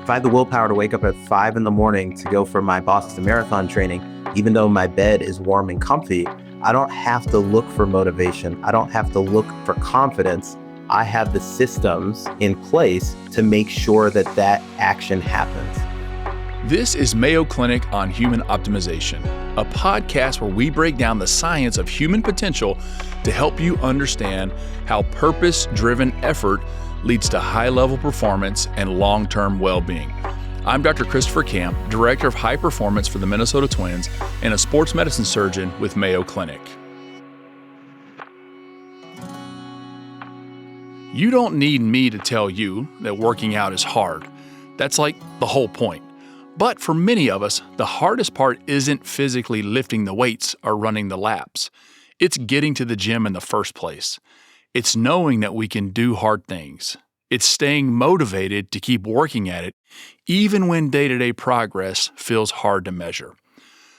If I had the willpower to wake up at 5 in the morning to go for my Boston Marathon training, even though my bed is warm and comfy, I don't have to look for motivation. I don't have to look for confidence. I have the systems in place to make sure that that action happens. This is Mayo Clinic on Human Optimization, a podcast where we break down the science of human potential to help you understand how purpose-driven effort leads to high-level performance and long-term well-being. I'm Dr. Christopher Camp, Director of High Performance for the Minnesota Twins and a sports medicine surgeon with Mayo Clinic. You don't need me to tell you that working out is hard. That's like the whole point. But for many of us, the hardest part isn't physically lifting the weights or running the laps. It's getting to the gym in the first place. It's knowing that we can do hard things. It's staying motivated to keep working at it, even when day-to-day progress feels hard to measure.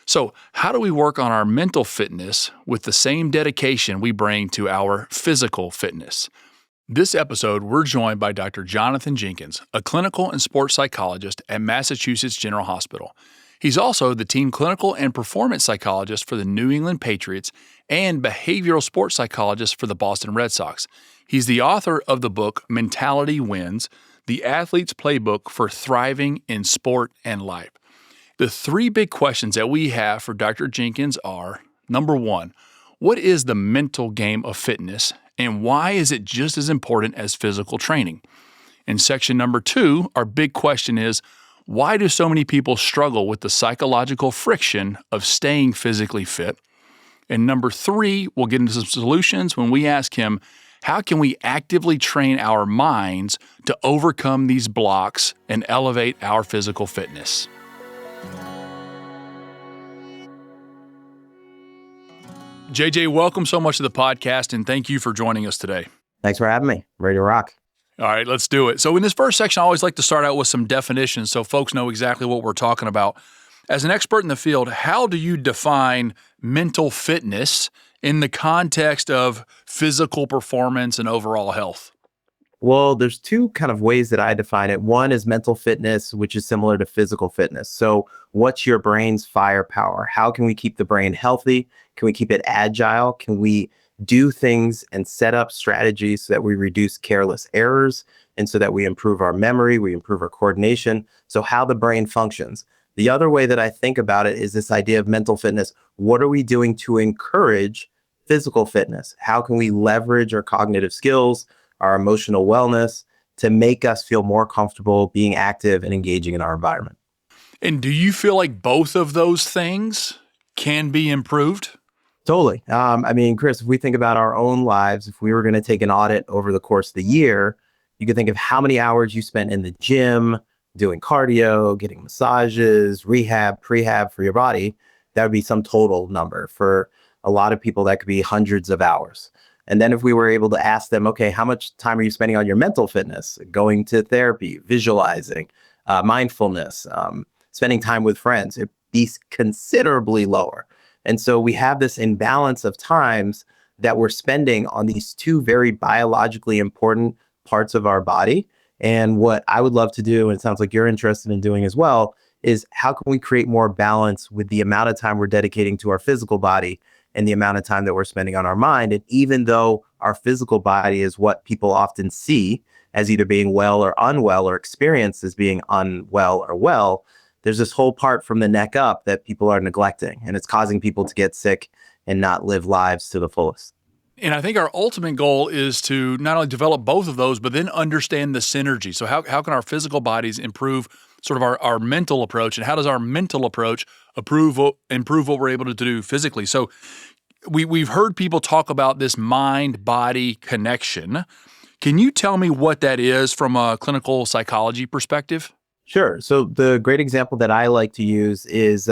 So, how do we work on our mental fitness with the same dedication we bring to our physical fitness? This episode, we're joined by Dr. Jonathan Jenkins, a clinical and sports psychologist at Massachusetts General Hospital. He's also the team clinical and performance psychologist for the New England Patriots and behavioral sports psychologist for the Boston Red Sox. He's the author of the book Mentality Wins, the athlete's playbook for thriving in sport and life. The three big questions that we have for Dr. Jenkins are, number one, what is the mental game of fitness, and why is it just as important as physical training? In section number two, our big question is, why do so many people struggle with the psychological friction of staying physically fit? And number three, we'll get into some solutions when we ask him, how can we actively train our minds to overcome these blocks and elevate our physical fitness? JJ, welcome so much to the podcast, and thank you for joining us today. Thanks for having me. Ready to rock. All right, let's do it. So in this first section, I always like to start out with some definitions so folks know exactly what we're talking about. As an expert in the field, how do you define mental fitness in the context of physical performance and overall health? Well, there's two kind of ways that I define it. One is mental fitness, which is similar to physical fitness. So what's your brain's firepower? How can we keep the brain healthy? Can we keep it agile? Can we do things and set up strategies so that we reduce careless errors and so that we improve our memory, we improve our coordination? So how the brain functions. The other way that I think about it is this idea of mental fitness. What are we doing to encourage physical fitness? How can we leverage our cognitive skills, our emotional wellness to make us feel more comfortable being active and engaging in our environment? And do you feel like both of those things can be improved? Totally. Chris, if we think about our own lives, if we were going to take an audit over the course of the year, you could think of how many hours you spent in the gym, doing cardio, getting massages, rehab, prehab for your body. That would be some total number. For a lot of people, that could be hundreds of hours. And then if we were able to ask them, okay, how much time are you spending on your mental fitness, going to therapy, visualizing, mindfulness, spending time with friends, it'd be considerably lower. And so we have this imbalance of times that we're spending on these two very biologically important parts of our body. And what I would love to do, and it sounds like you're interested in doing as well, is how can we create more balance with the amount of time we're dedicating to our physical body and the amount of time that we're spending on our mind? And even though our physical body is what people often see as either being well or unwell or experienced as being unwell or well, there's this whole part from the neck up that people are neglecting, and it's causing people to get sick and not live lives to the fullest. And I think our ultimate goal is to not only develop both of those, but then understand the synergy. So how can our physical bodies improve sort of our mental approach, and how does our mental approach improve what we're able to do physically? So we've heard people talk about this mind-body connection. Can you tell me what that is from a clinical psychology perspective? Sure. So the great example that I like to use is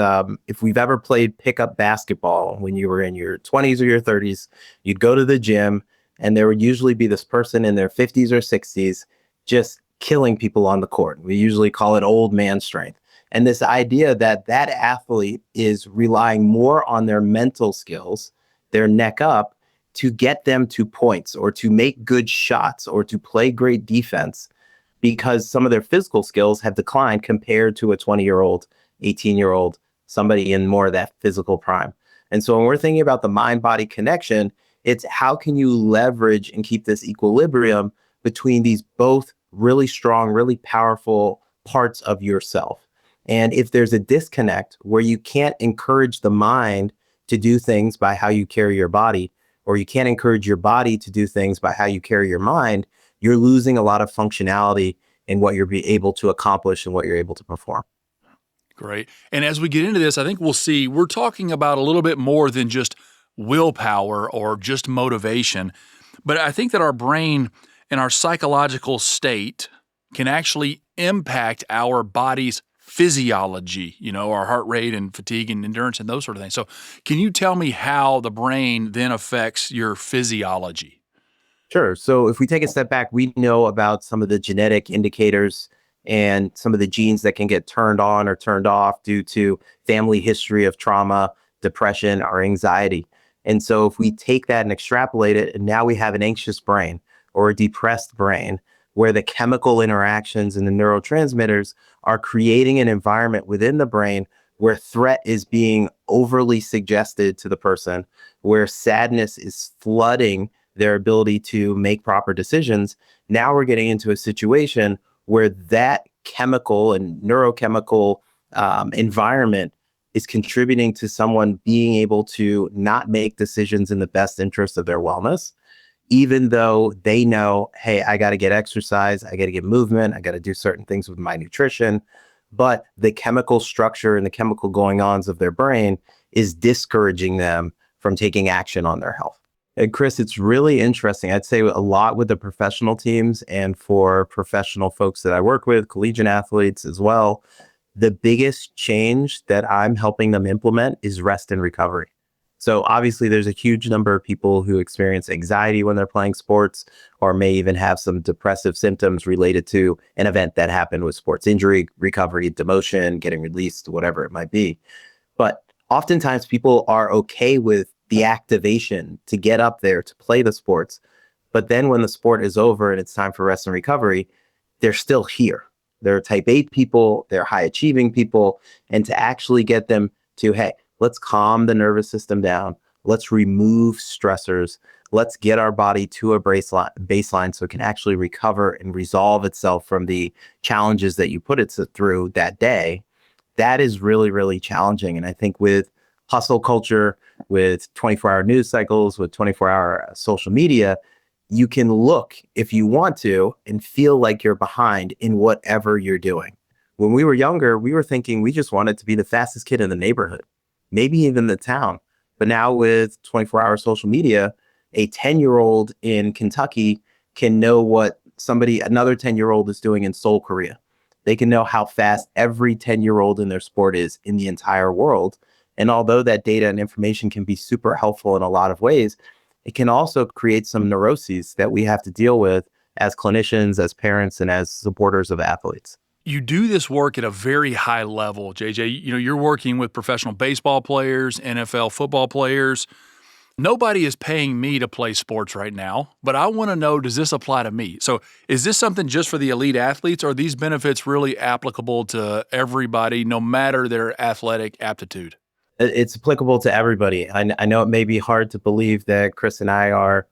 if we've ever played pickup basketball when you were in your 20s or your 30s, you'd go to the gym and there would usually be this person in their 50s or 60s just killing people on the court. We usually call it old man strength. And this idea that that athlete is relying more on their mental skills, their neck up, to get them to points or to make good shots or to play great defense because some of their physical skills have declined compared to a 20-year-old, 18-year-old, somebody in more of that physical prime. And so when we're thinking about the mind-body connection, it's how can you leverage and keep this equilibrium between these both really strong, really powerful parts of yourself. And if there's a disconnect where you can't encourage the mind to do things by how you carry your body, or you can't encourage your body to do things by how you carry your mind, you're losing a lot of functionality in what you're able to accomplish and what you're able to perform. Great. And as we get into this, I think we'll see we're talking about a little bit more than just willpower or just motivation. But I think that our brain and our psychological state can actually impact our body's physiology, our heart rate and fatigue and endurance and those sort of things. So can you tell me how the brain then affects your physiology? Sure. So if we take a step back, we know about some of the genetic indicators and some of the genes that can get turned on or turned off due to family history of trauma, depression, or anxiety. And so if we take that and extrapolate it, and now we have an anxious brain or a depressed brain where the chemical interactions and the neurotransmitters are creating an environment within the brain where threat is being overly suggested to the person, where sadness is flooding their ability to make proper decisions. Now we're getting into a situation where that chemical and neurochemical environment is contributing to someone being able to not make decisions in the best interest of their wellness, even though they know, hey, I got to get exercise, I got to get movement, I got to do certain things with my nutrition. But the chemical structure and the chemical going-ons of their brain is discouraging them from taking action on their health. And Chris, it's really interesting. I'd say a lot with the professional teams and for professional folks that I work with, collegiate athletes as well. The biggest change that I'm helping them implement is rest and recovery. So obviously there's a huge number of people who experience anxiety when they're playing sports, or may even have some depressive symptoms related to an event that happened with sports injury, recovery, demotion, getting released, whatever it might be. But oftentimes people are okay with the activation to get up there to play the sports. But then when the sport is over and it's time for rest and recovery, they're still here. They're type 8 people, they're high achieving people. And to actually get them to, hey, let's calm the nervous system down. Let's remove stressors. Let's get our body to a baseline so it can actually recover and resolve itself from the challenges that you put it through that day. That is really, really challenging. And I think with hustle culture, with 24-hour news cycles, with 24-hour social media, you can look, if you want to, and feel like you're behind in whatever you're doing. When we were younger, we were thinking we just wanted to be the fastest kid in the neighborhood, maybe even the town. But now with 24-hour social media, a 10-year-old in Kentucky can know what another 10-year-old is doing in Seoul, Korea. They can know how fast every 10-year-old in their sport is in the entire world. And although that data and information can be super helpful in a lot of ways, it can also create some neuroses that we have to deal with as clinicians, as parents, and as supporters of athletes. You do this work at a very high level, JJ. You're working with professional baseball players, NFL football players. Nobody is paying me to play sports right now, but I want to know, does this apply to me? So is this something just for the elite athletes, or are these benefits really applicable to everybody, no matter their athletic aptitude? It's applicable to everybody. I know it may be hard to believe that Chris and I are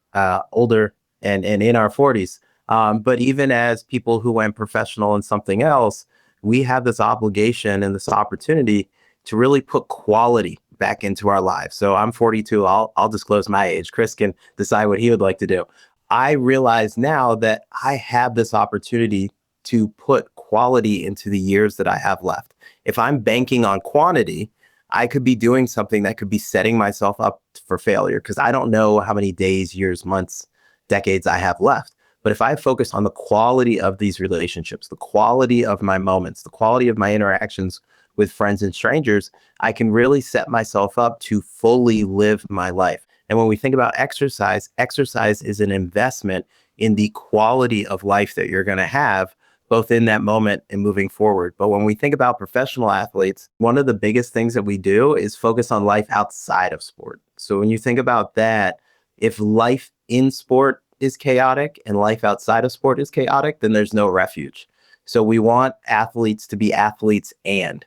older and in our 40s. But even as people who went professional in something else, we have this obligation and this opportunity to really put quality back into our lives. So I'm 42. I'll disclose my age. Chris can decide what he would like to do. I realize now that I have this opportunity to put quality into the years that I have left. If I'm banking on quantity, I could be doing something that could be setting myself up for failure, because I don't know how many days, years, months, decades I have left. But if I focus on the quality of these relationships, the quality of my moments, the quality of my interactions with friends and strangers, I can really set myself up to fully live my life. And when we think about exercise, exercise is an investment in the quality of life that you're going to have, both in that moment and moving forward. But when we think about professional athletes, one of the biggest things that we do is focus on life outside of sport. So when you think about that, if life in sport is chaotic and life outside of sport is chaotic, then there's no refuge. So we want athletes to be athletes and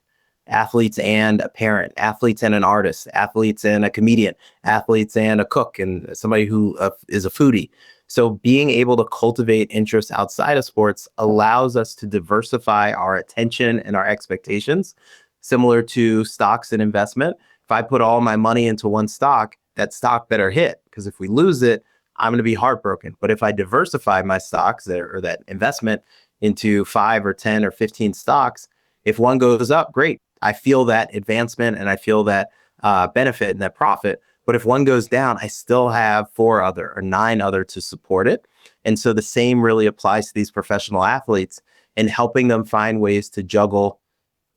a parent, athletes and an artist, athletes and a comedian, athletes and a cook, and somebody who is a foodie. So being able to cultivate interests outside of sports allows us to diversify our attention and our expectations, similar to stocks and investment. If I put all my money into one stock, that stock better hit, because if we lose it, I'm going to be heartbroken. But if I diversify my stocks or that investment into 5 or 10 or 15 stocks, if one goes up, great. I feel that advancement and I feel that benefit and that profit. But if one goes down, I still have 4 other or 9 other to support it. And so the same really applies to these professional athletes, and helping them find ways to juggle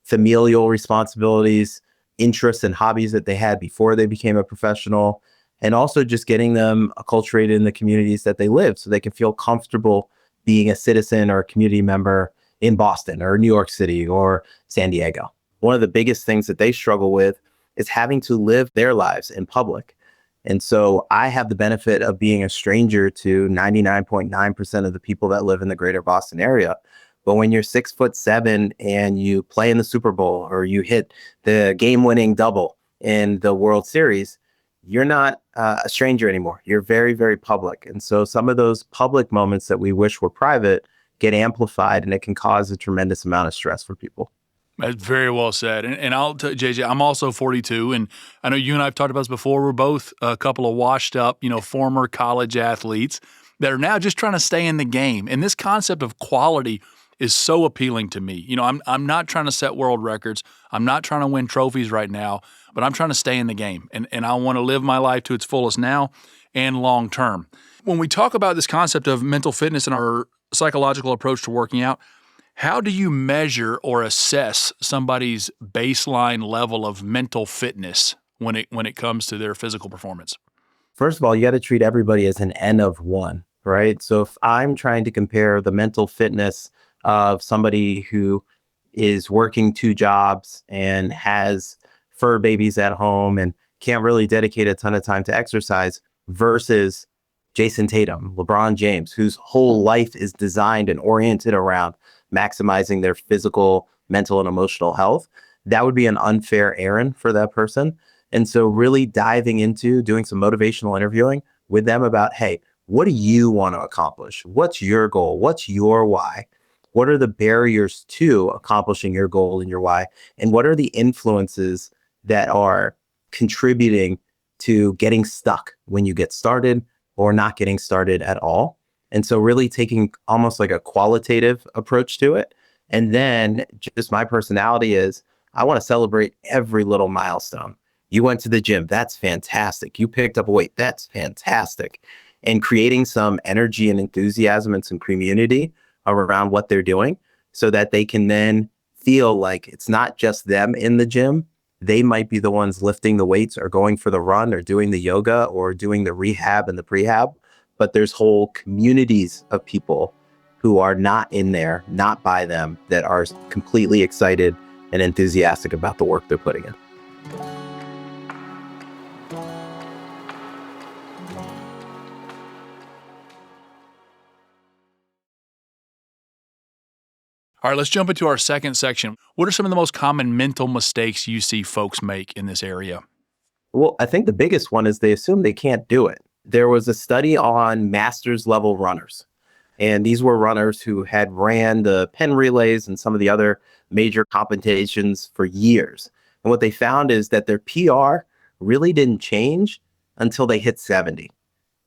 familial responsibilities, interests and hobbies that they had before they became a professional, and also just getting them acculturated in the communities that they live so they can feel comfortable being a citizen or a community member in Boston or New York City or San Diego. One of the biggest things that they struggle with is having to live their lives in public. And so I have the benefit of being a stranger to 99.9% of the people that live in the greater Boston area. But when you're 6'7" and you play in the Super Bowl or you hit the game-winning double in the World Series, you're not a stranger anymore. You're very, very public. And so some of those public moments that we wish were private get amplified, and it can cause a tremendous amount of stress for people. That's very well said. And I'll tell you, JJ, I'm also 42, and I know you and I have talked about this before. We're both a couple of washed up, former college athletes that are now just trying to stay in the game. And this concept of quality is so appealing to me. I'm not trying to set world records. I'm not trying to win trophies right now, but I'm trying to stay in the game. And I want to live my life to its fullest now and long term. When we talk about this concept of mental fitness and our psychological approach to working out, how do you measure or assess somebody's baseline level of mental fitness when it comes to their physical performance? First of all, you got to treat everybody as an N of 1, right? So if I'm trying to compare the mental fitness of somebody who is working 2 jobs and has fur babies at home and can't really dedicate a ton of time to exercise versus Jason Tatum, LeBron James, whose whole life is designed and oriented around maximizing their physical, mental, and emotional health, that would be an unfair errand for that person. And so really diving into doing some motivational interviewing with them about, hey, what do you want to accomplish? What's your goal? What's your why? What are the barriers to accomplishing your goal and your why? And what are the influences that are contributing to getting stuck when you get started or not getting started at all? And so really taking almost like a qualitative approach to it. And then just my personality is I want to celebrate every little milestone. You went to the gym. That's fantastic. You picked up weight. That's fantastic. And creating some energy and enthusiasm and some community around what they're doing so that they can then feel like it's not just them in the gym. They might be the ones lifting the weights or going for the run or doing the yoga or doing the rehab and the prehab. But there's whole communities of people who are not in there, not by them, that are completely excited and enthusiastic about the work they're putting in. All right, let's jump into our second section. What are some of the most common mental mistakes you see folks make in this area? Well, I think the biggest one is they assume they can't do it. There was a study on masters level runners, and these were runners who had ran the Penn relays and some of the other major competitions for years. And what they found is that their PR really didn't change until they hit 70.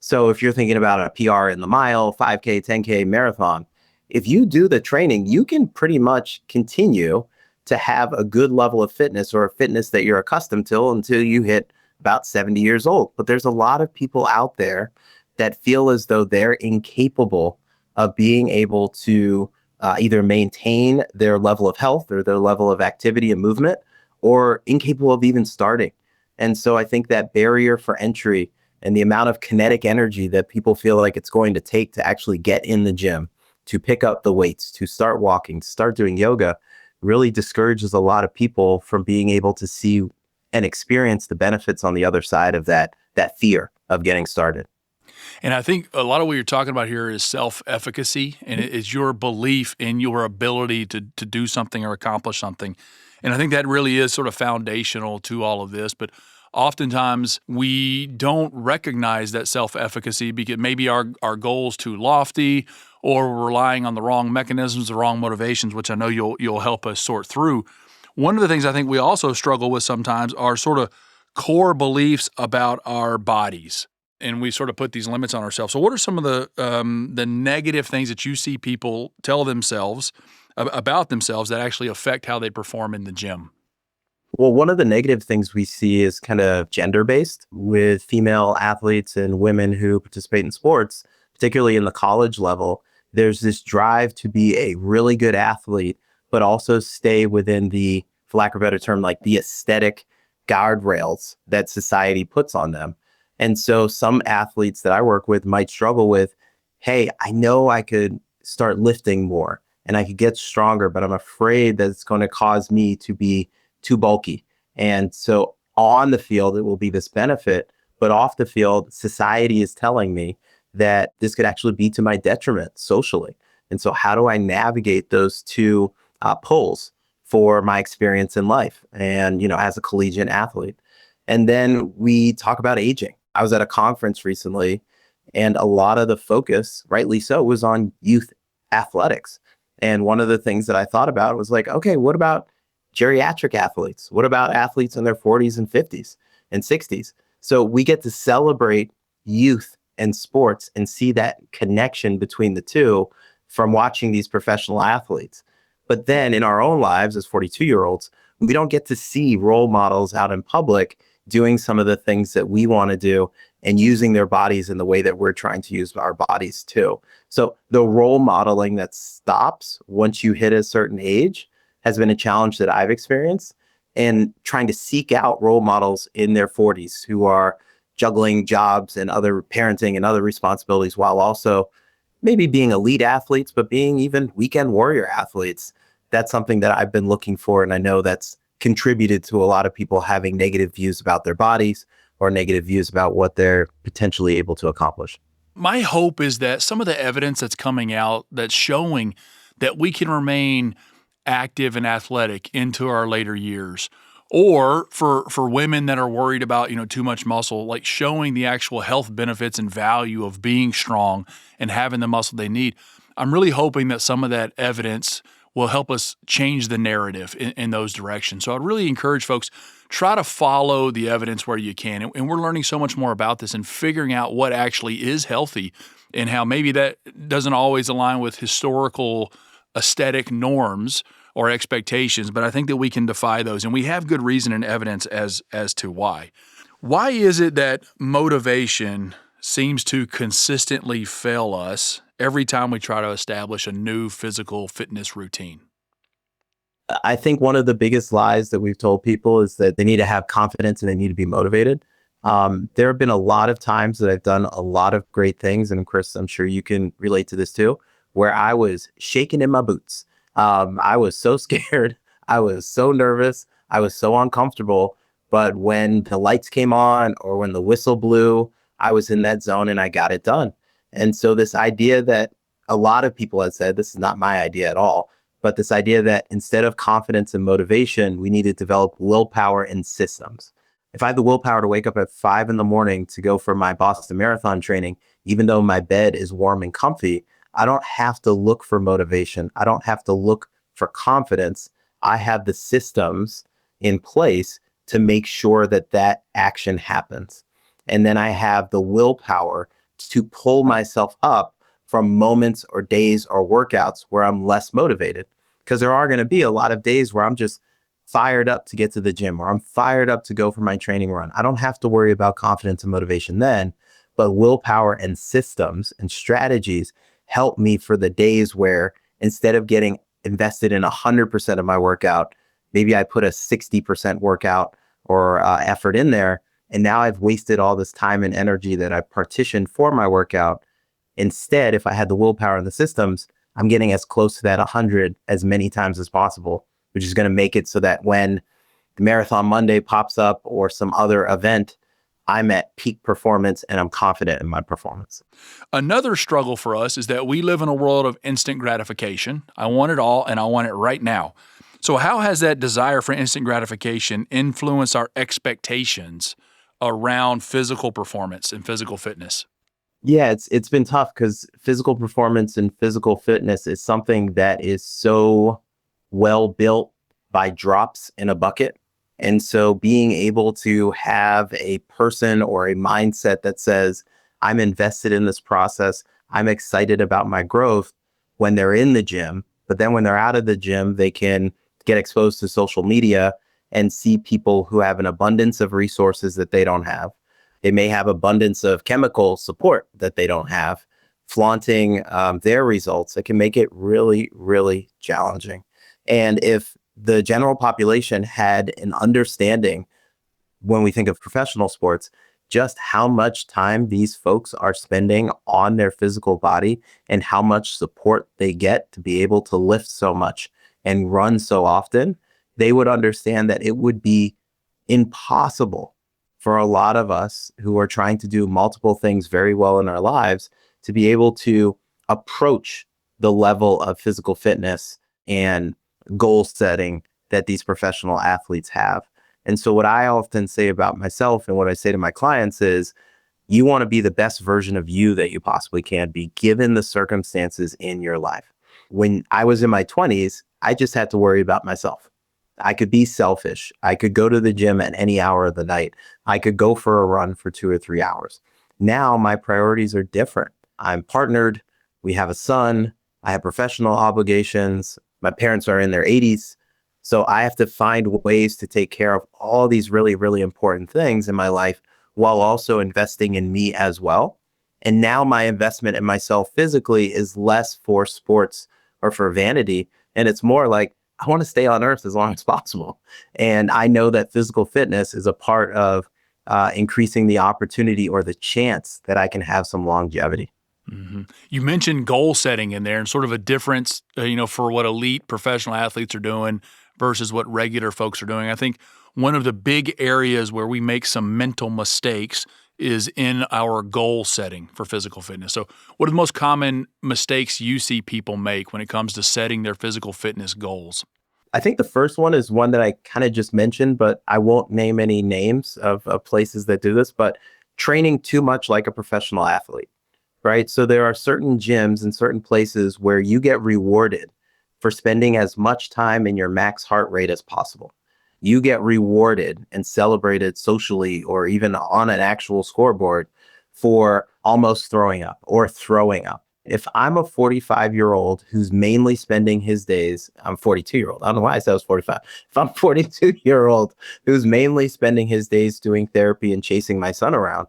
So if you're thinking about a PR in the mile, 5K, 10K marathon, if you do the training, you can pretty much continue to have a good level of fitness or a fitness that you're accustomed to until you hit about 70 years old. But there's a lot of people out there that feel as though they're incapable of being able to either maintain their level of health or their level of activity and movement, or incapable of even starting. And so I think that barrier for entry and the amount of kinetic energy that people feel like it's going to take to actually get in the gym, to pick up the weights, to start walking, to start doing yoga, really discourages a lot of people from being able to see and experience the benefits on the other side of that fear of getting started. And I think a lot of what you're talking about here is self-efficacy, and it is your belief in your ability to do something or accomplish something. And I think that really is sort of foundational to all of this. But oftentimes we don't recognize that self-efficacy because maybe our goal's too lofty, or we're relying on the wrong mechanisms, the wrong motivations, which I know you'll help us sort through. One of the things I think we also struggle with sometimes are sort of core beliefs about our bodies, and we sort of put these limits on ourselves. So what are some of the negative things that you see people tell themselves about themselves that actually affect how they perform in the gym? Well, one of the negative things we see is kind of gender based with female athletes and women who participate in sports, particularly in the college level. There's this drive to be a really good athlete, but also stay within the, for lack of a better term, like the aesthetic guardrails that society puts on them. And so some athletes that I work with might struggle with, hey, I know I could start lifting more and I could get stronger, but I'm afraid that it's going to cause me to be too bulky. And so on the field, it will be this benefit, but off the field, society is telling me that this could actually be to my detriment socially. And so how do I navigate those two poles for my experience in life and, as a collegiate athlete? And then we talk about aging. I was at a conference recently, and a lot of the focus, rightly so, was on youth athletics. And one of the things that I thought about was like, okay, what about geriatric athletes? What about athletes in their 40s and 50s and 60s? So we get to celebrate youth and sports and see that connection between the two from watching these professional athletes. But then in our own lives as 42-year-olds, we don't get to see role models out in public doing some of the things that we want to do and using their bodies in the way that we're trying to use our bodies too. So the role modeling that stops once you hit a certain age has been a challenge that I've experienced, and trying to seek out role models in their 40s who are juggling jobs and other parenting and other responsibilities while also maybe being elite athletes, but being even weekend warrior athletes. That's something that I've been looking for. And I know that's contributed to a lot of people having negative views about their bodies or negative views about what they're potentially able to accomplish. My hope is that some of the evidence that's coming out that's showing that we can remain active and athletic into our later years, or for women that are worried about, too much muscle, like showing the actual health benefits and value of being strong and having the muscle they need. I'm really hoping that some of that evidence will help us change the narrative in those directions. So I'd really encourage folks, try to follow the evidence where you can. And we're learning so much more about this and figuring out what actually is healthy and how maybe that doesn't always align with historical aesthetic norms or expectations, but I think that we can defy those. And we have good reason and evidence as to why. Why is it that motivation seems to consistently fail us every time we try to establish a new physical fitness routine? I think one of the biggest lies that we've told people is that they need to have confidence and they need to be motivated. There have been a lot of times that I've done a lot of great things, and Chris, I'm sure you can relate to this too, where I was shaking in my boots. I was so scared. I was so nervous. I was so uncomfortable. But when the lights came on or when the whistle blew, I was in that zone and I got it done. And so this idea that a lot of people have said, this is not my idea at all, but this idea that instead of confidence and motivation, we need to develop willpower and systems. If I have the willpower to wake up at 5 a.m. to go for my Boston Marathon training, even though my bed is warm and comfy, I don't have to look for motivation. I don't have to look for confidence. I have the systems in place to make sure that that action happens. And then I have the willpower to pull myself up from moments or days or workouts where I'm less motivated. Because there are going to be a lot of days where I'm just fired up to get to the gym, or I'm fired up to go for my training run. I don't have to worry about confidence and motivation then, but willpower and systems and strategies help me for the days where instead of getting invested in 100% of my workout, maybe I put a 60% workout or effort in there. And now I've wasted all this time and energy that I partitioned for my workout. Instead, if I had the willpower and the systems, I'm getting as close to that 100 as many times as possible, which is going to make it so that when the Marathon Monday pops up or some other event, I'm at peak performance and I'm confident in my performance. Another struggle for us is that we live in a world of instant gratification. I want it all and I want it right now. So, how has that desire for instant gratification influenced our expectations around physical performance and physical fitness? Yeah, it's been tough because physical performance and physical fitness is something that is so well built by drops in a bucket. And so being able to have a person or a mindset that says, I'm invested in this process, I'm excited about my growth when they're in the gym, but then when they're out of the gym, they can get exposed to social media and see people who have an abundance of resources that they don't have. They may have abundance of chemical support that they don't have, flaunting their results. It can make it really, really challenging. And if the general population had an understanding when we think of professional sports, just how much time these folks are spending on their physical body and how much support they get to be able to lift so much and run so often, they would understand that it would be impossible for a lot of us who are trying to do multiple things very well in our lives to be able to approach the level of physical fitness and goal setting that these professional athletes have. And so what I often say about myself and what I say to my clients is you want to be the best version of you that you possibly can be given the circumstances in your life. When I was in my 20s, I just had to worry about myself. I could be selfish. I could go to the gym at any hour of the night. I could go for a run for 2 or 3 hours. Now my priorities are different. I'm partnered. We have a son. I have professional obligations. My parents are in their 80s. So I have to find ways to take care of all these really, really important things in my life while also investing in me as well. And now my investment in myself physically is less for sports or for vanity. And it's more like, I want to stay on earth as long as possible. And I know that physical fitness is a part of increasing the opportunity or the chance that I can have some longevity. Mm-hmm. You mentioned goal setting in there and sort of a difference, for what elite professional athletes are doing versus what regular folks are doing. I think one of the big areas where we make some mental mistakes is in our goal setting for physical fitness. So, what are the most common mistakes you see people make when it comes to setting their physical fitness goals? I think the first one is one that I kind of just mentioned, but I won't name any names of places that do this, but training too much like a professional athlete, right? So there are certain gyms and certain places where you get rewarded for spending as much time in your max heart rate as possible. You get rewarded and celebrated socially or even on an actual scoreboard for almost throwing up or throwing up. If I'm a 45-year-old who's mainly spending his days, I'm 42-year-old. I don't know why I said I was 45. If I'm 42-year-old who's mainly spending his days doing therapy and chasing my son around,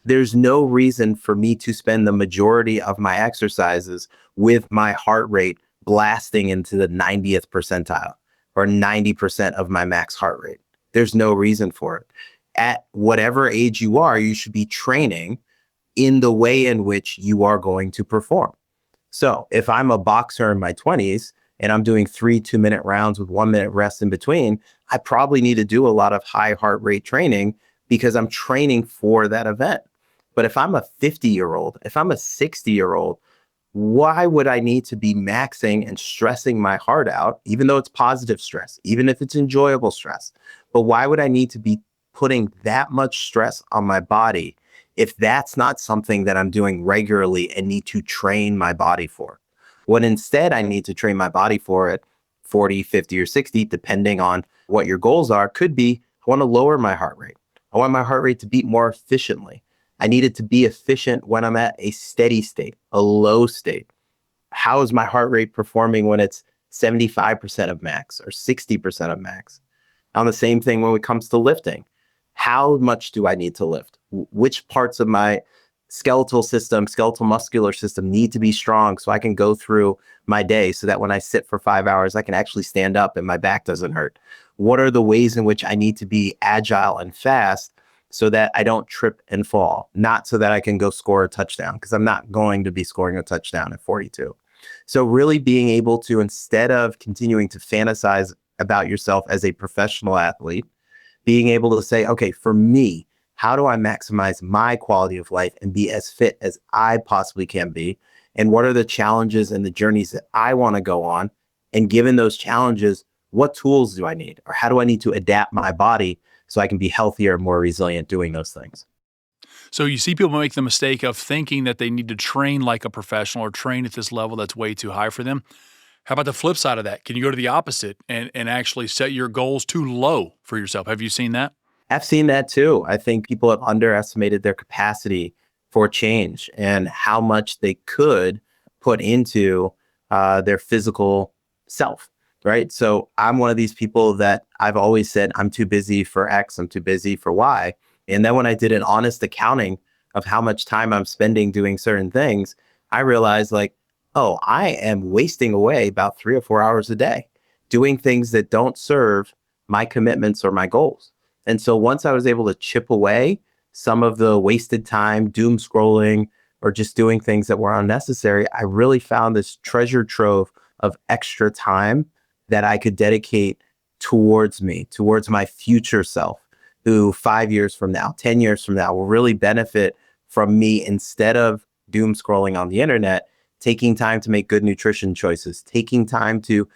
there's no reason for me to spend the majority of my exercises with my heart rate blasting into the 90th percentile or 90% of my max heart rate. There's no reason for it. At whatever age you are, you should be training in the way in which you are going to perform. So if I'm a boxer in my 20s and I'm doing 3 2-minute rounds with 1 minute rest in between, I probably need to do a lot of high heart rate training because I'm training for that event. But if I'm a 50-year-old, if I'm a 60-year-old, why would I need to be maxing and stressing my heart out, even though it's positive stress, even if it's enjoyable stress? But why would I need to be putting that much stress on my body if that's not something that I'm doing regularly and need to train my body for? What instead I need to train my body for at 40, 50, or 60, depending on what your goals are, could be I want to lower my heart rate. I want my heart rate to beat more efficiently. I need it to be efficient when I'm at a steady state, a low state. How is my heart rate performing when it's 75% of max or 60% of max? On the same thing when it comes to lifting. How much do I need to lift? Which parts of my skeletal muscular system need to be strong so I can go through my day so that when I sit for 5 hours, I can actually stand up and my back doesn't hurt? What are the ways in which I need to be agile and fast so that I don't trip and fall, not so that I can go score a touchdown, because I'm not going to be scoring a touchdown at 42. So really being able to, instead of continuing to fantasize about yourself as a professional athlete, being able to say, okay, for me, how do I maximize my quality of life and be as fit as I possibly can be? And what are the challenges and the journeys that I want to go on? And given those challenges, what tools do I need? Or how do I need to adapt my body so I can be healthier and more resilient doing those things? So you see people make the mistake of thinking that they need to train like a professional or train at this level that's way too high for them. How about the flip side of that? Can you go to the opposite and actually set your goals too low for yourself? Have you seen that? I've seen that too. I think people have underestimated their capacity for change and how much they could put into their physical self, right? So I'm one of these people that I've always said, I'm too busy for X, I'm too busy for Y. And then when I did an honest accounting of how much time I'm spending doing certain things, I realized like, oh, I am wasting away about 3 or 4 hours a day doing things that don't serve my commitments or my goals. And so once I was able to chip away some of the wasted time, doom scrolling, or just doing things that were unnecessary, I really found this treasure trove of extra time that I could dedicate towards me, towards my future self, who 5 years from now, 10 years from now will really benefit from me instead of doom scrolling on the internet, taking time to make good nutrition choices, taking time to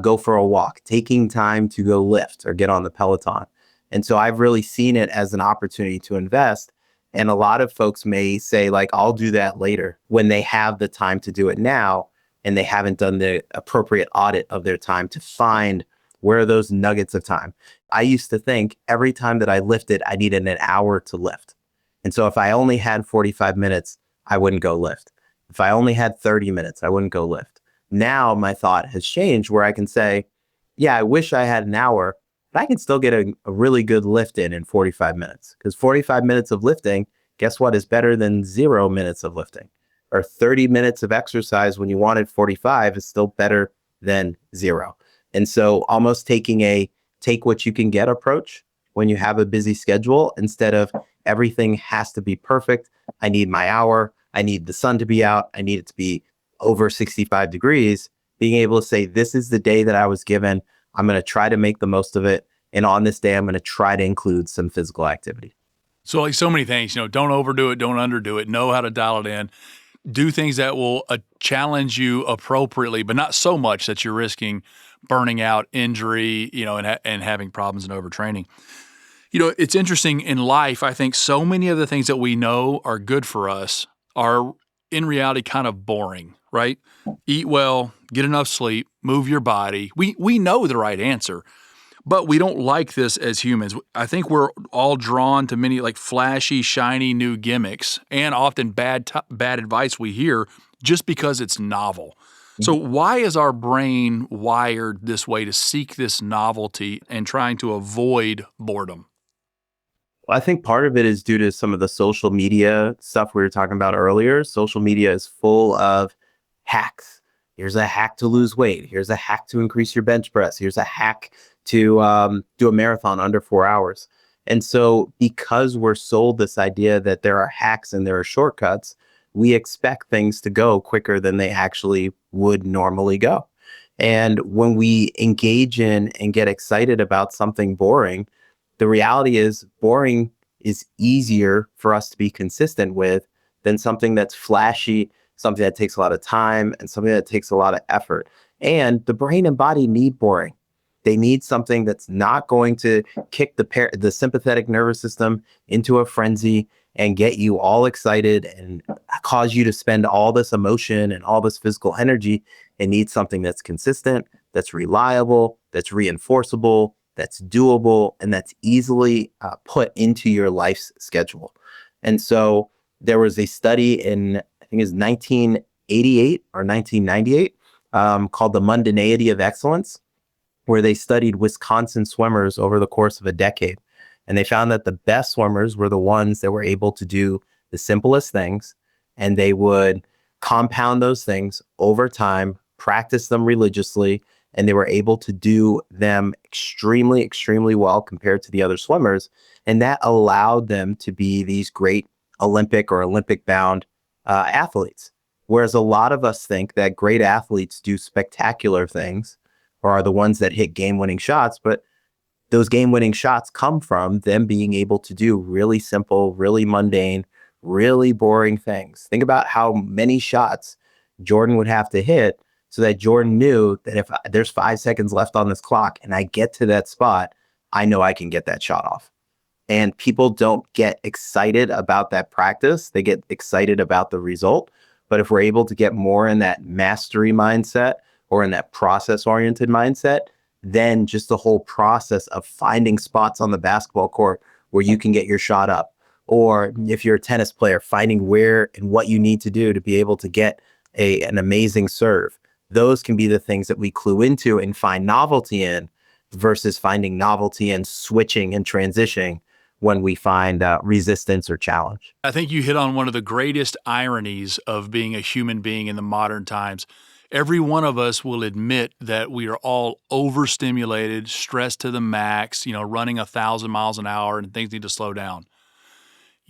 go for a walk, taking time to go lift or get on the Peloton. And so I've really seen it as an opportunity to invest. And a lot of folks may say, like, I'll do that later when they have the time to do it now and they haven't done the appropriate audit of their time to find where are those nuggets of time. I used to think every time that I lifted, I needed an hour to lift. And so if I only had 45 minutes, I wouldn't go lift. If I only had 30 minutes, I wouldn't go lift. Now my thought has changed where I can say, yeah, I wish I had an hour, but I can still get a really good lift in 45 minutes, because 45 minutes of lifting, guess what, is better than 0 minutes of lifting. Or 30 minutes of exercise when you wanted 45 is still better than zero. And so almost taking a take what you can get approach when you have a busy schedule instead of everything has to be perfect. I need my hour. I need the sun to be out. I need it to be over 65 degrees. Being able to say, this is the day that I was given. I'm going to try to make the most of it. And on this day, I'm going to try to include some physical activity. So like so many things, don't overdo it, don't underdo it, know how to dial it in, do things that will challenge you appropriately, but not so much that you're risking burning out, injury, and having problems and overtraining. It's interesting in life. I think so many of the things that we know are good for us are in reality kind of boring, right? Eat well, get enough sleep, move your body. We know the right answer, but we don't like this as humans. I think we're all drawn to many like flashy, shiny new gimmicks and often bad advice we hear just because it's novel. So why is our brain wired this way to seek this novelty and trying to avoid boredom? Well, I think part of it is due to some of the social media stuff we were talking about earlier. Social media is full of hacks. Here's a hack to lose weight. Here's a hack to increase your bench press. Here's a hack to do a marathon under 4 hours. And so because we're sold this idea that there are hacks and there are shortcuts, we expect things to go quicker than they actually would normally go. And when we engage in and get excited about something boring, the reality is boring is easier for us to be consistent with than something that's flashy, something that takes a lot of time, and something that takes a lot of effort. And the brain and body need boring. They need something that's not going to kick the sympathetic nervous system into a frenzy and get you all excited and cause you to spend all this emotion and all this physical energy. It needs something that's consistent, that's reliable, that's reinforceable, that's doable, and that's easily put into your life's schedule. And so there was a study in, I think it was 1988 or 1998, called The Mundanity of Excellence, where they studied Wisconsin swimmers over the course of a decade. And they found that the best swimmers were the ones that were able to do the simplest things, and they would compound those things over time, practice them religiously, and they were able to do them extremely, extremely well compared to the other swimmers. And that allowed them to be these great Olympic or Olympic bound athletes. Whereas a lot of us think that great athletes do spectacular things or are the ones that hit game winning shots, but those game-winning shots come from them being able to do really simple, really mundane, really boring things. Think about how many shots Jordan would have to hit so that Jordan knew that if there's 5 seconds left on this clock and I get to that spot, I know I can get that shot off. And people don't get excited about that practice. They get excited about the result. But if we're able to get more in that mastery mindset or in that process-oriented mindset, then just the whole process of finding spots on the basketball court where you can get your shot up. Or if you're a tennis player, finding where and what you need to do to be able to get an amazing serve. Those can be the things that we clue into and find novelty in versus finding novelty in switching and transitioning when we find resistance or challenge. I think you hit on one of the greatest ironies of being a human being in the modern times. Every one of us will admit that we are all overstimulated, stressed to the max, running 1,000 miles an hour and things need to slow down.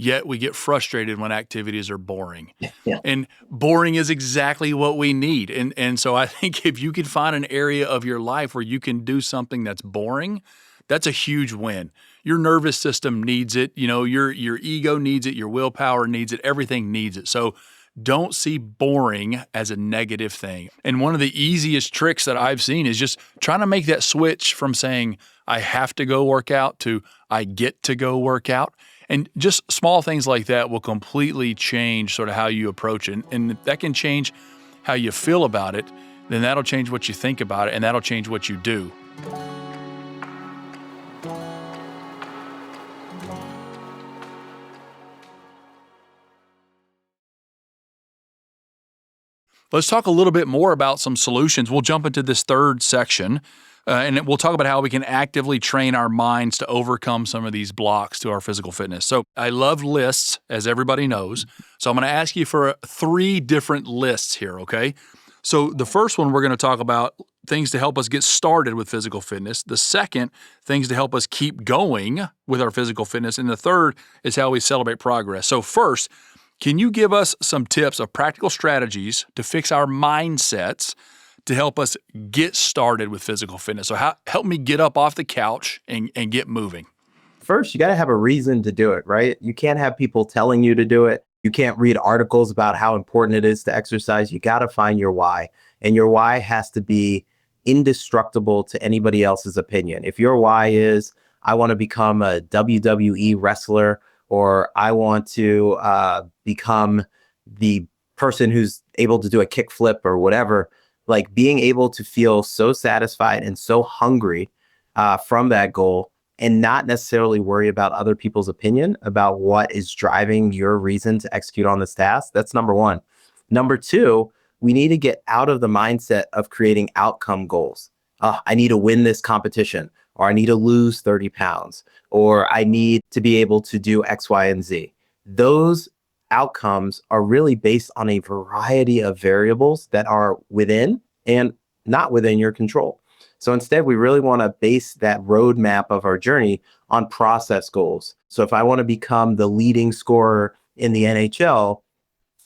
Yet we get frustrated when activities are boring. Yeah. And boring is exactly what we need. And so I think if you can find an area of your life where you can do something that's boring, that's a huge win. Your nervous system needs it. Your ego needs it. Your willpower needs it. Everything needs it. So don't see boring as a negative thing. And one of the easiest tricks that I've seen is just trying to make that switch from saying, I have to go work out to I get to go work out. And just small things like that will completely change sort of how you approach it. And if that can change how you feel about it, then that'll change what you think about it, and that'll change what you do. Let's talk a little bit more about some solutions. We'll jump into this third section, and we'll talk about how we can actively train our minds to overcome some of these blocks to our physical fitness. So I love lists, as everybody knows. So I'm going to ask you for 3 different lists here, okay? So the first one, we're going to talk about things to help us get started with physical fitness. The second, things to help us keep going with our physical fitness. And the third is how we celebrate progress. So first, can you give us some tips of practical strategies to fix our mindsets to help us get started with physical fitness? So help me get up off the couch and get moving. First, you got to have a reason to do it, right? You can't have people telling you to do it. You can't read articles about how important it is to exercise. You got to find your why. And your why has to be indestructible to anybody else's opinion. If your why is, I want to become a WWE wrestler, or I want to become the person who's able to do a kickflip or whatever, like being able to feel so satisfied and so hungry from that goal and not necessarily worry about other people's opinion about what is driving your reason to execute on this task. That's number one. Number two, we need to get out of the mindset of creating outcome goals. I need to win this competition, or I need to lose 30 pounds, or I need to be able to do X, Y, and Z. Those outcomes are really based on a variety of variables that are within and not within your control. So instead, we really want to base that roadmap of our journey on process goals. So if I want to become the leading scorer in the NHL,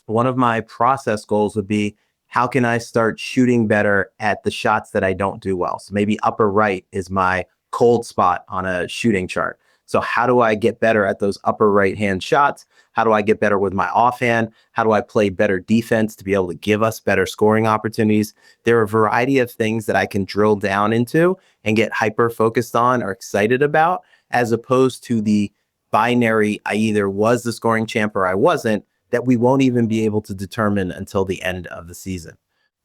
one of my process goals would be, how can I start shooting better at the shots that I don't do well? So maybe upper right is my cold spot on a shooting chart. So how do I get better at those upper right-hand shots? How do I get better with my offhand? How do I play better defense to be able to give us better scoring opportunities? There are a variety of things that I can drill down into and get hyper-focused on or excited about, as opposed to the binary, I either was the scoring champ or I wasn't, that we won't even be able to determine until the end of the season.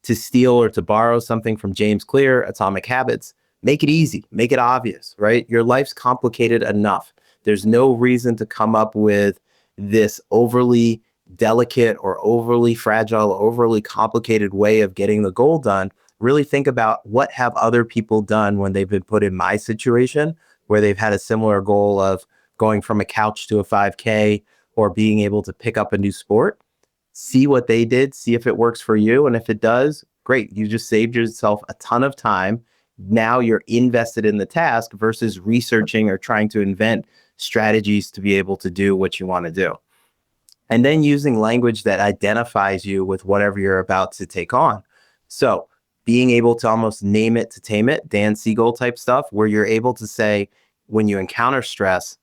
To steal or to borrow something from James Clear, Atomic Habits, make it easy, make it obvious, right? Your life's complicated enough. There's no reason to come up with this overly delicate or overly fragile, overly complicated way of getting the goal done. Really think about, what have other people done when they've been put in my situation, where they've had a similar goal of going from a couch to a 5K or being able to pick up a new sport. See what they did, see if it works for you. And if it does, great. You just saved yourself a ton of time. Now you're invested in the task versus researching or trying to invent strategies to be able to do what you want to do. And then using language that identifies you with whatever you're about to take on. So being able to almost name it to tame it, Dan Siegel type stuff, where you're able to say, when you encounter stress,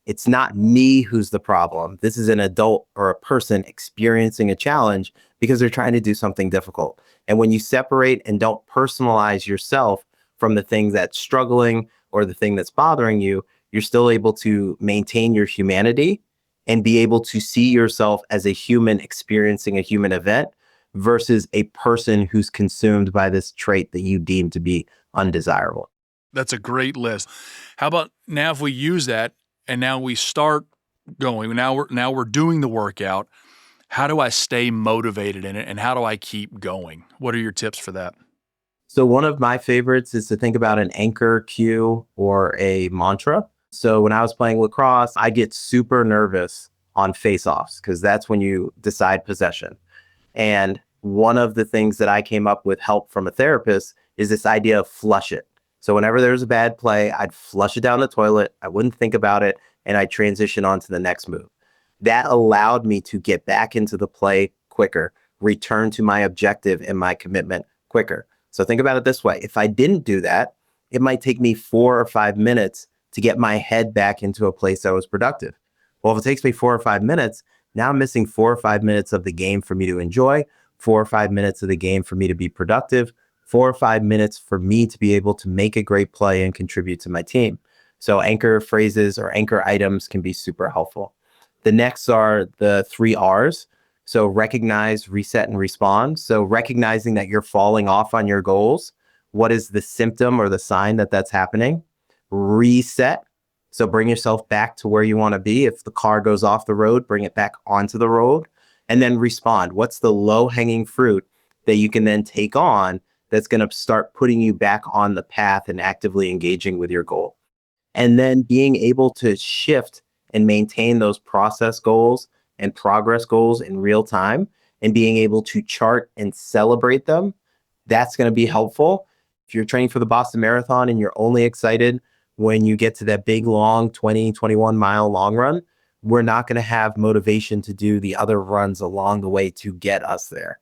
it's not me who's the problem. This is an adult or a person experiencing a challenge because they're trying to do something difficult. And when you separate and don't personalize yourself from the thing that's struggling or the thing that's bothering you, you're still able to maintain your humanity and be able to see yourself as a human experiencing a human event versus a person who's consumed by this trait that you deem to be undesirable. That's a great list. How about now if we use that and now we start going, now we're doing the workout, how do I stay motivated in it and how do I keep going? What are your tips for that? So one of my favorites is to think about an anchor cue or a mantra. So when I was playing lacrosse, I get super nervous on face-offs because that's when you decide possession. And one of the things that I came up with help from a therapist is this idea of flush it. So whenever there's a bad play, I'd flush it down the toilet. I wouldn't think about it and I'd transition on to the next move. That allowed me to get back into the play quicker, return to my objective and my commitment quicker. So think about it this way. If I didn't do that, it might take me 4 or 5 minutes to get my head back into a place that was productive. Well, if it takes me 4 or 5 minutes, now I'm missing 4 or 5 minutes of the game for me to enjoy, 4 or 5 minutes of the game for me to be productive, 4 or 5 minutes for me to be able to make a great play and contribute to my team. So anchor phrases or anchor items can be super helpful. The next are the 3 R's. So recognize, reset, and respond. So recognizing that you're falling off on your goals. What is the symptom or the sign that that's happening? Reset. So bring yourself back to where you want to be. If the car goes off the road, bring it back onto the road. And then respond. What's the low-hanging fruit that you can then take on that's going to start putting you back on the path and actively engaging with your goal? And then being able to shift and maintain those process goals and progress goals in real time and being able to chart and celebrate them, that's going to be helpful. If you're training for the Boston Marathon and you're only excited when you get to that big, long 20, 21 mile long run, we're not going to have motivation to do the other runs along the way to get us there.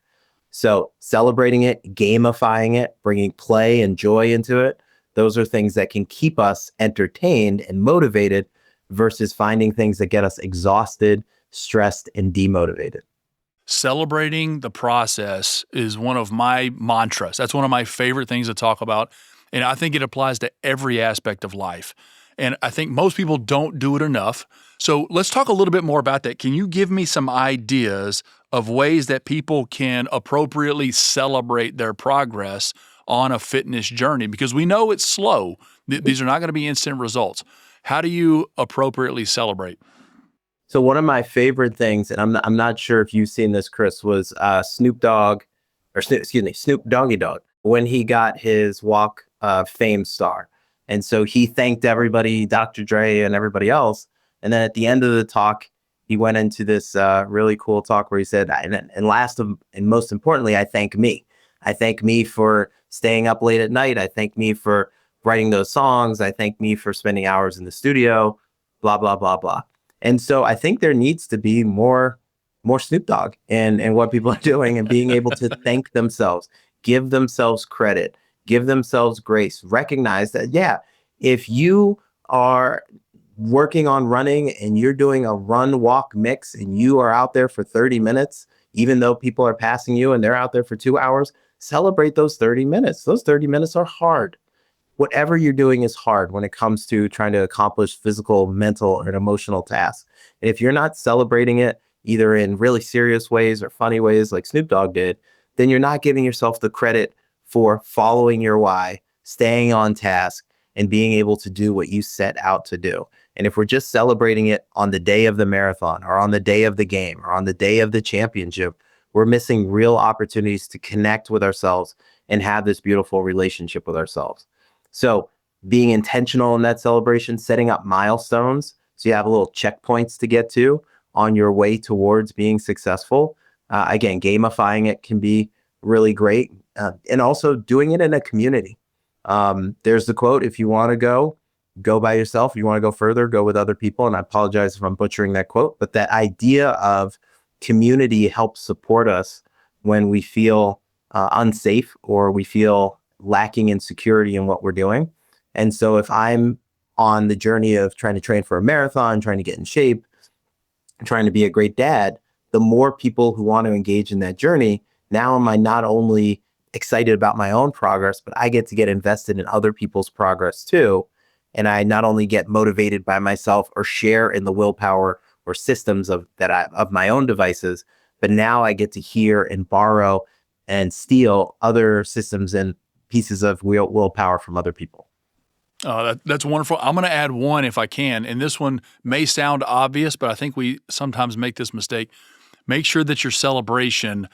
So celebrating it, gamifying it, bringing play and joy into it, those are things that can keep us entertained and motivated versus finding things that get us exhausted, stressed, and demotivated. Celebrating the process is one of my mantras. That's one of my favorite things to talk about. And I think it applies to every aspect of life. And I think most people don't do it enough. So let's talk a little bit more about that. Can you give me some ideas of ways that people can appropriately celebrate their progress on a fitness journey? Because we know it's slow. These are not going to be instant results. How do you appropriately celebrate? So one of my favorite things, and I'm not sure if you've seen this, Chris, was Snoop Doggy Dogg, when he got his Walk of Fame star. And so he thanked everybody, Dr. Dre and everybody else. And then at the end of the talk, he went into this really cool talk where he said, and most importantly, I thank me. I thank me for staying up late at night. I thank me for writing those songs. I thank me for spending hours in the studio, blah, blah, blah, blah. And so I think there needs to be more Snoop Dogg and what people are doing and being able to thank themselves, give themselves credit, give themselves grace, recognize that, yeah, if you are working on running and you're doing a run walk mix and you are out there for 30 minutes, even though people are passing you and they're out there for 2 hours, celebrate those 30 minutes. Those 30 minutes are hard. Whatever you're doing is hard when it comes to trying to accomplish physical, mental, or emotional tasks. And if you're not celebrating it either in really serious ways or funny ways like Snoop Dogg did, then you're not giving yourself the credit for following your why, staying on task, and being able to do what you set out to do. And if we're just celebrating it on the day of the marathon or on the day of the game or on the day of the championship, we're missing real opportunities to connect with ourselves and have this beautiful relationship with ourselves. So being intentional in that celebration, setting up milestones so you have little checkpoints to get to on your way towards being successful. Again, gamifying it can be really great. And also doing it in a community. There's the quote, if you want to go by yourself. If you want to go further, go with other people. And I apologize if I'm butchering that quote, but that idea of community helps support us when we feel unsafe, or we feel lacking in security in what we're doing. And so if I'm on the journey of trying to train for a marathon, trying to get in shape, trying to be a great dad, the more people who want to engage in that journey, now am I not only excited about my own progress, but I get to get invested in other people's progress too. And I not only get motivated by myself or share in the willpower or systems of my own devices, but now I get to hear and borrow and steal other systems and pieces of willpower from other people. That's wonderful. I'm going to add one if I can, and this one may sound obvious, but I think we sometimes make this mistake. Make sure that your celebration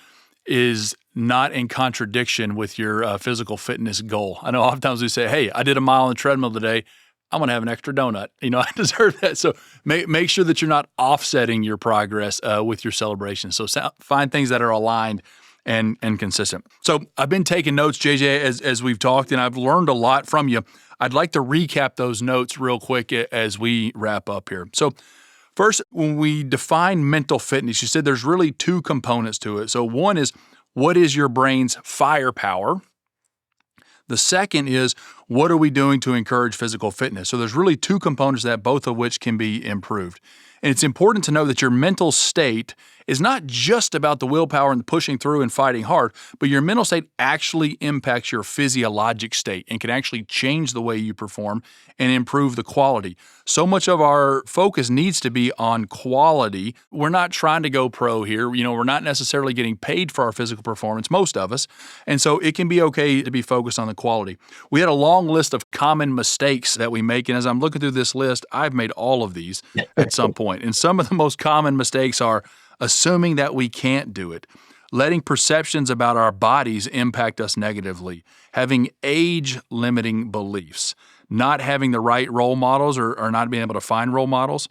is not in contradiction with your physical fitness goal. I know oftentimes we say, hey, I did a mile on the treadmill today. I'm going to have an extra donut. I deserve that. So make sure that you're not offsetting your progress with your celebration. So find things that are aligned and consistent. So I've been taking notes, JJ, as we've talked, and I've learned a lot from you. I'd like to recap those notes real quick as we wrap up here. So first, when we define mental fitness, you said there's really two components to it. So one is, what is your brain's firepower? The second is, what are we doing to encourage physical fitness? So there's really two components to that, both of which can be improved. And it's important to know that your mental state is not just about the willpower and the pushing through and fighting hard, but your mental state actually impacts your physiologic state and can actually change the way you perform and improve the quality. So much of our focus needs to be on quality. We're not trying to go pro here. We're not necessarily getting paid for our physical performance, most of us. And so it can be okay to be focused on the quality. We had a long list of common mistakes that we make. And as I'm looking through this list, I've made all of these at some point. And some of the most common mistakes are assuming that we can't do it, letting perceptions about our bodies impact us negatively, having age-limiting beliefs, not having the right role models or not being able to find role models,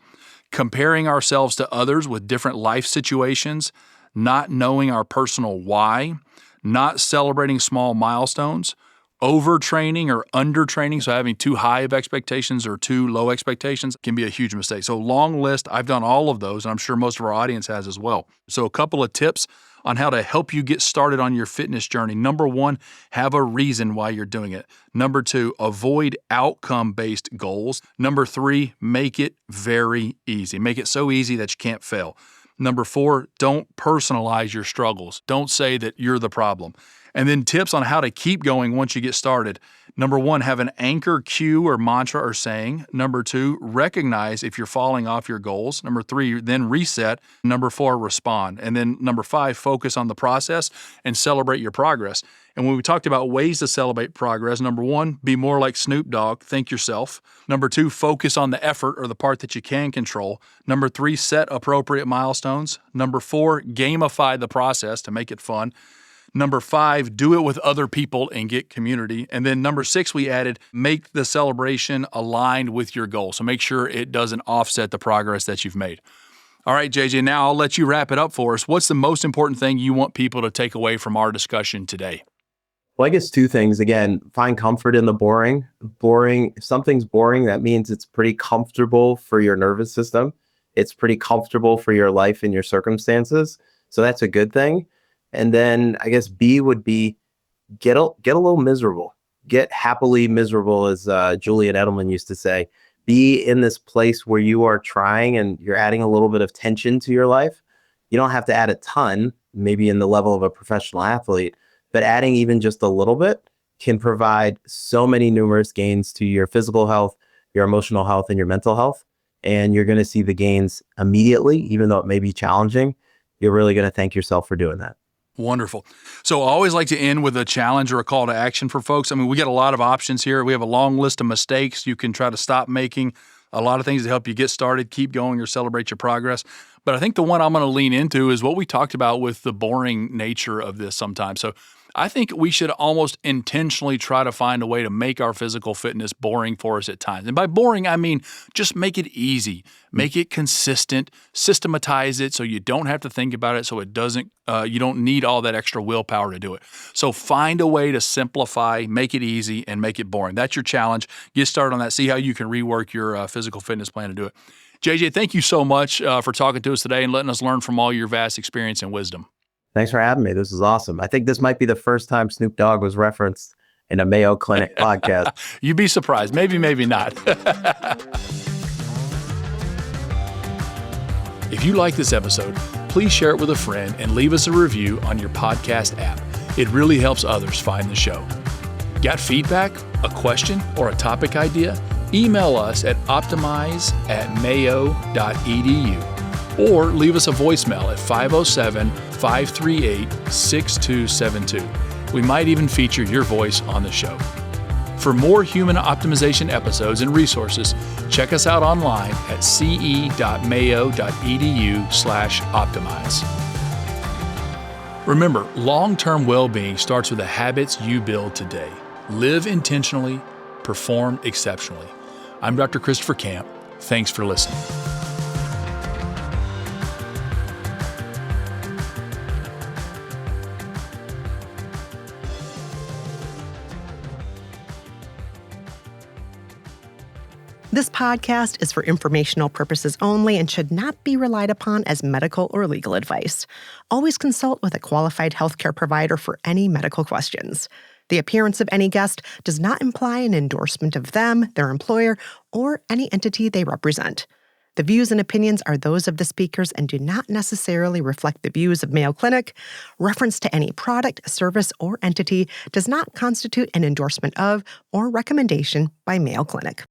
comparing ourselves to others with different life situations, not knowing our personal why, not celebrating small milestones, overtraining or undertraining, so having too high of expectations or too low expectations can be a huge mistake. So long list, I've done all of those, and I'm sure most of our audience has as well. So a couple of tips on how to help you get started on your fitness journey. Number one, have a reason why you're doing it. Number two, avoid outcome-based goals. Number three, make it very easy. Make it so easy that you can't fail. Number four, don't personalize your struggles. Don't say that you're the problem. And then tips on how to keep going once you get started. Number one, have an anchor cue or mantra or saying. Number two, recognize if you're falling off your goals. Number three, then reset. Number four, respond. And then number five, focus on the process and celebrate your progress. And when we talked about ways to celebrate progress, number one, be more like Snoop Dogg, think yourself. Number two, focus on the effort or the part that you can control. Number three, set appropriate milestones. Number four, gamify the process to make it fun. Number five, do it with other people and get community. And then number six, we added, make the celebration aligned with your goal. So make sure it doesn't offset the progress that you've made. All right, JJ, now I'll let you wrap it up for us. What's the most important thing you want people to take away from our discussion today? Well, I guess two things. Again, find comfort in the boring. If something's boring, that means it's pretty comfortable for your nervous system. It's pretty comfortable for your life and your circumstances. So that's a good thing. And then I guess B would be get a little miserable, get happily miserable, as Julian Edelman used to say. Be in this place where you are trying and you're adding a little bit of tension to your life. You don't have to add a ton, maybe in the level of a professional athlete, but adding even just a little bit can provide so many numerous gains to your physical health, your emotional health, and your mental health. And you're going to see the gains immediately, even though it may be challenging. You're really going to thank yourself for doing that. Wonderful. So I always like to end with a challenge or a call to action for folks. I mean, we got a lot of options here. We have a long list of mistakes you can try to stop making, a lot of things to help you get started, keep going, or celebrate your progress. But I think the one I'm going to lean into is what we talked about with the boring nature of this sometimes. So I think we should almost intentionally try to find a way to make our physical fitness boring for us at times. And by boring, I mean just make it easy, make it consistent, systematize it so you don't have to think about it, so it doesn't, you don't need all that extra willpower to do it. So find a way to simplify, make it easy, and make it boring. That's your challenge. Get started on that. See how you can rework your physical fitness plan to do it. JJ, thank you so much for talking to us today and letting us learn from all your vast experience and wisdom. Thanks for having me. This is awesome. I think this might be the first time Snoop Dogg was referenced in a Mayo Clinic podcast. You'd be surprised. Maybe, maybe not. If you like this episode, please share it with a friend and leave us a review on your podcast app. It really helps others find the show. Got feedback, a question, or a topic idea? Email us at optimize@mayo.edu or leave us a voicemail at 507-538-6272. We might even feature your voice on the show. For more human optimization episodes and resources, check us out online at ce.mayo.edu/optimize. Remember, long-term well-being starts with the habits you build today. Live intentionally, perform exceptionally. I'm Dr. Christopher Camp. Thanks for listening. This podcast is for informational purposes only and should not be relied upon as medical or legal advice. Always consult with a qualified healthcare provider for any medical questions. The appearance of any guest does not imply an endorsement of them, their employer, or any entity they represent. The views and opinions are those of the speakers and do not necessarily reflect the views of Mayo Clinic. Reference to any product, service, or entity does not constitute an endorsement of or recommendation by Mayo Clinic.